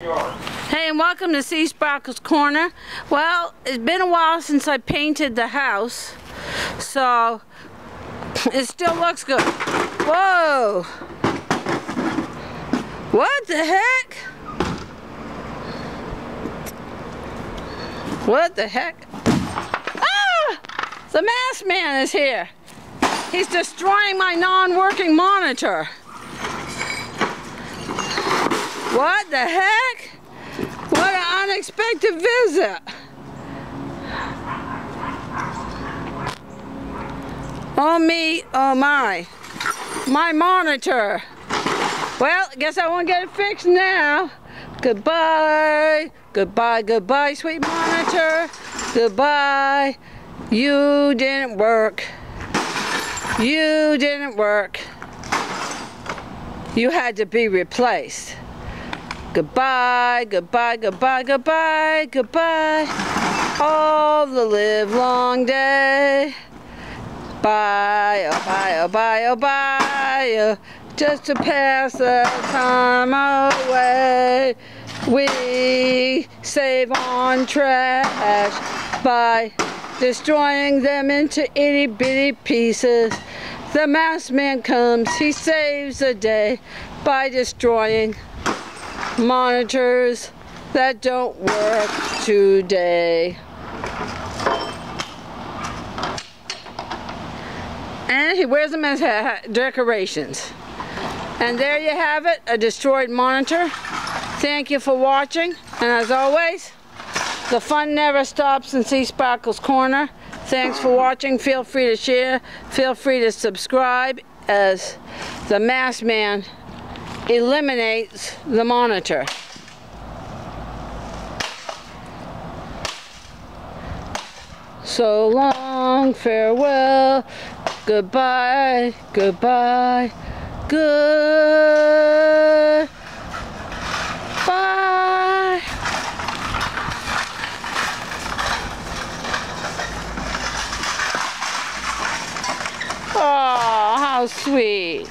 Hey, and welcome to Sea Sparkles Corner. Well, it's been a while since I painted the house, so it still looks good. Whoa! What the heck? What the heck? Ah! The masked man is here. He's destroying my non-working monitor. What the heck? What an unexpected visit. Oh me, oh my. My monitor. Well, I guess I won't get it fixed now. Goodbye. Goodbye, goodbye, sweet monitor. Goodbye. You didn't work. You didn't work. You had to be replaced. Goodbye, goodbye, goodbye, goodbye, goodbye. All the live long day. Bye, oh bye, oh bye, oh bye. Just to pass the time away. We save on trash by destroying them into itty bitty pieces. The masked man comes, he saves the day by destroying monitors that don't work today. And he wears them as decorations. And there you have it, a destroyed monitor. Thank you for watching, and as always, the fun never stops in Sea Sparkles Corner. Thanks for watching. Feel free to share, feel free to subscribe as the masked man eliminates the monitor. So long, farewell, goodbye, goodbye, goodbye. Oh, how sweet.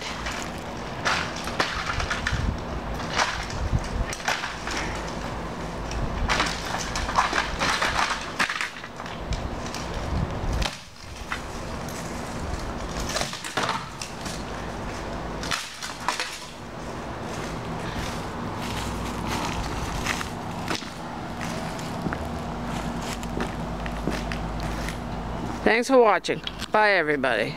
Thanks for watching. Bye, everybody.